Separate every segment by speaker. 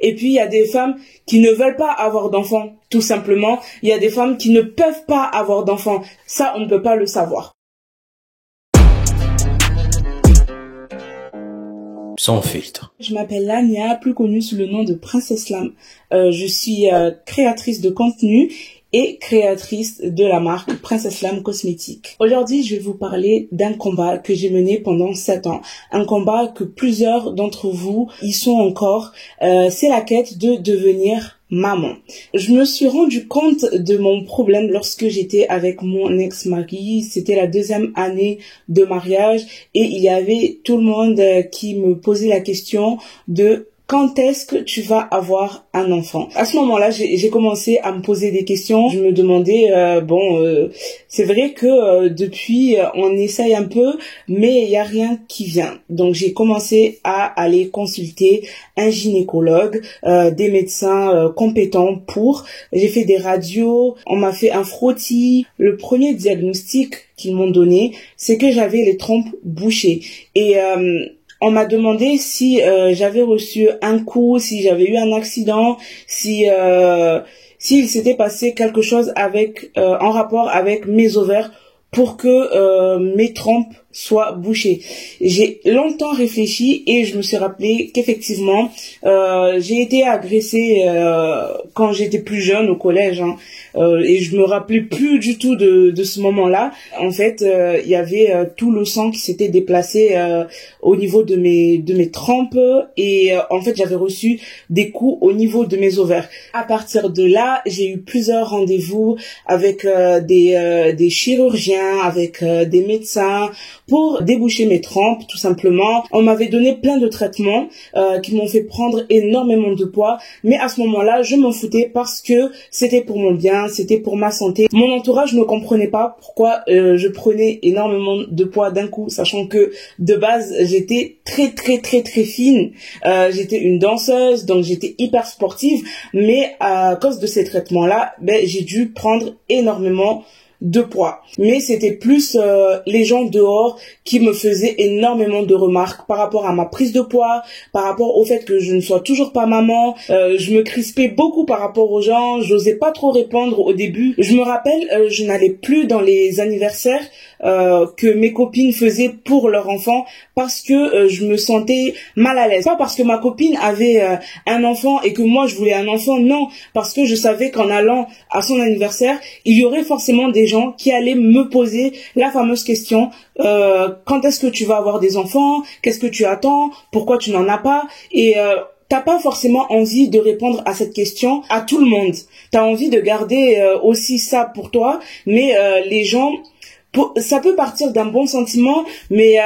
Speaker 1: Et puis il y a des femmes qui ne veulent pas avoir d'enfants, tout simplement. Il y a des femmes qui ne peuvent pas avoir d'enfants. Ça, on ne peut pas le savoir.
Speaker 2: Sans filtre.
Speaker 1: Je m'appelle Lania, plus connue sous le nom de Princess Lam. Je suis créatrice de contenu et créatrice de la marque Princess Lam Cosmétiques. Aujourd'hui, je vais vous parler d'un combat que j'ai mené pendant 7 ans. Un combat que plusieurs d'entre vous y sont encore. C'est la quête de devenir maman. Je me suis rendu compte de mon problème lorsque j'étais avec mon ex-mari. C'était la 2e année de mariage et il y avait tout le monde qui me posait la question de quand est-ce que tu vas avoir un enfant? À ce moment-là, j'ai commencé à me poser des questions. Je me demandais, c'est vrai que depuis, on essaye un peu, mais il n'y a rien qui vient. Donc, j'ai commencé à aller consulter un gynécologue, des médecins compétents pour. J'ai fait des radios, on m'a fait un frottis. Le premier diagnostic qu'ils m'ont donné, c'est que j'avais les trompes bouchées. Et on m'a demandé si j'avais reçu un coup, si j'avais eu un accident, s'il s'était passé quelque chose en rapport avec mes ovaires pour que mes trompes soient bouchées. J'ai longtemps réfléchi et je me suis rappelé qu'effectivement j'ai été agressée quand j'étais plus jeune au collège, et je me rappelais plus du tout de ce moment-là. En fait, il y avait tout le sang qui s'était déplacé au niveau de mes trompes et en fait j'avais reçu des coups au niveau de mes ovaires. À partir de là, j'ai eu plusieurs rendez-vous avec des chirurgiens, avec des médecins pour déboucher mes trompes, tout simplement. On m'avait donné plein de traitements qui m'ont fait prendre énormément de poids, mais à ce moment-là, je m'en foutais parce que c'était pour mon bien, c'était pour ma santé. Mon entourage ne comprenait pas pourquoi je prenais énormément de poids d'un coup, sachant que de base, j'étais très fine. J'étais une danseuse, donc j'étais hyper sportive, mais à cause de ces traitements-là, j'ai dû prendre énormément de poids. Mais c'était plus les gens dehors qui me faisaient énormément de remarques par rapport à ma prise de poids, par rapport au fait que je ne sois toujours pas maman. Je me crispais beaucoup par rapport aux gens, j'osais pas trop répondre au début. Je me rappelle, je n'allais plus dans les anniversaires que mes copines faisaient pour leur enfant parce que je me sentais mal à l'aise. Pas parce que ma copine avait un enfant et que moi je voulais un enfant, non, parce que je savais qu'en allant à son anniversaire, il y aurait forcément des gens qui allaient me poser la fameuse question quand est-ce que tu vas avoir des enfants, qu'est-ce que tu attends, pourquoi tu n'en as pas, et t'as pas forcément envie de répondre à cette question à tout le monde. T'as envie de garder aussi ça pour toi, mais les gens, ça peut partir d'un bon sentiment, mais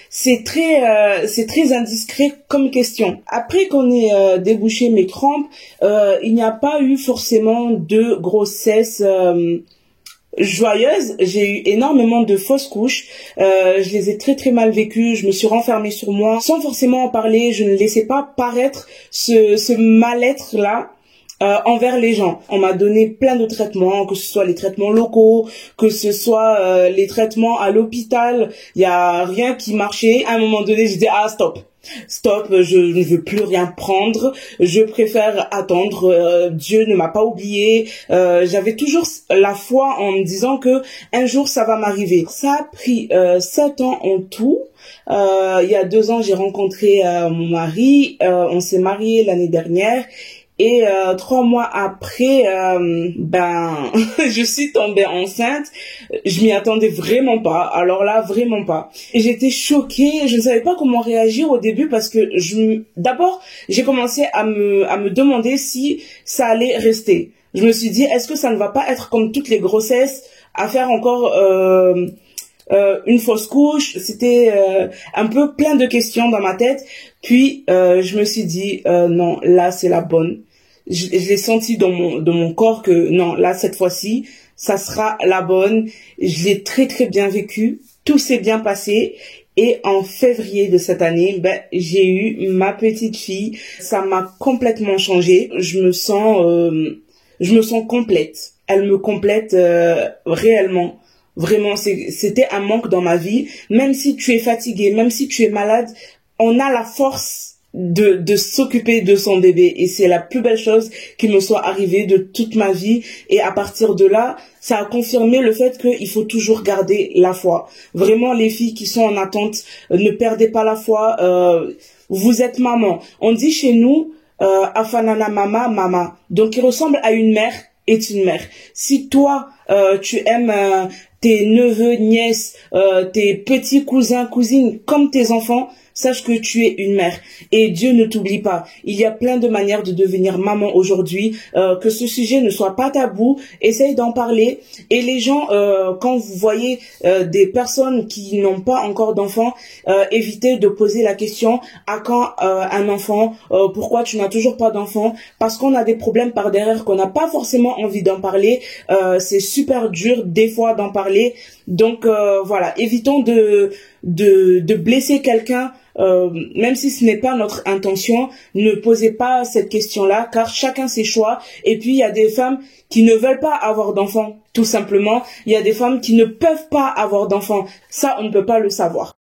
Speaker 1: c'est très indiscret comme question. Après qu'on ait débouché mes trompes, il n'y a pas eu forcément de grossesse joyeuse. J'ai eu énormément de fausses couches, je les ai très mal vécues, je me suis renfermée sur moi sans forcément en parler, je ne laissais pas paraître ce mal-être là envers les gens. On m'a donné plein de traitements, que ce soit les traitements locaux, que ce soit les traitements à l'hôpital, il y a rien qui marchait. À un moment donné, j'ai dit stop, je ne veux plus rien prendre, je préfère attendre, Dieu ne m'a pas oublié. J'avais toujours la foi en me disant que un jour ça va m'arriver. Ça a pris 7 ans en tout. Il y a 2 ans, j'ai rencontré mon mari, on s'est mariés l'année dernière. Et 3 mois après, je suis tombée enceinte. Je m'y attendais vraiment pas. Alors là, vraiment pas. Et j'étais choquée. Je ne savais pas comment réagir au début parce que d'abord, j'ai commencé à me demander si ça allait rester. Je me suis dit, est-ce que ça ne va pas être comme toutes les grossesses, à faire encore une fausse couche? C'était un peu plein de questions dans ma tête. Puis je me suis dit, non, là c'est la bonne. Je l'ai senti dans mon corps que non, là cette fois-ci ça sera la bonne. Je l'ai très bien vécu, tout s'est bien passé. Et en février de cette année, j'ai eu ma petite fille. Ça m'a complètement changé. Je me sens complète. Elle me complète réellement. Vraiment, c'était un manque dans ma vie. Même si tu es fatigué, même si tu es malade, on a la force de s'occuper de son bébé, et c'est la plus belle chose qui me soit arrivée de toute ma vie. Et à partir de là, ça a confirmé le fait qu'il faut toujours garder la foi. Vraiment, les filles qui sont en attente, ne perdez pas la foi. Vous êtes maman. On dit chez nous Afanana mama mama, donc qui ressemble à une mère est une mère. Si toi tu aimes tes neveux, nièces, tes petits cousins, cousines comme tes enfants, sache que tu es une mère et Dieu ne t'oublie pas. Il y a plein de manières de devenir maman aujourd'hui, que ce sujet ne soit pas tabou, essaye d'en parler. Et les gens, quand vous voyez des personnes qui n'ont pas encore d'enfants, évitez de poser la question à quand un enfant, pourquoi tu n'as toujours pas d'enfant, parce qu'on a des problèmes par derrière qu'on n'a pas forcément envie d'en parler. C'est super dur des fois d'en parler, donc voilà, évitons de blesser quelqu'un. Même si ce n'est pas notre intention, ne posez pas cette question-là, car chacun ses choix. Et puis il y a des femmes qui ne veulent pas avoir d'enfants, tout simplement. Il y a des femmes qui ne peuvent pas avoir d'enfants. Ça, on ne peut pas le savoir.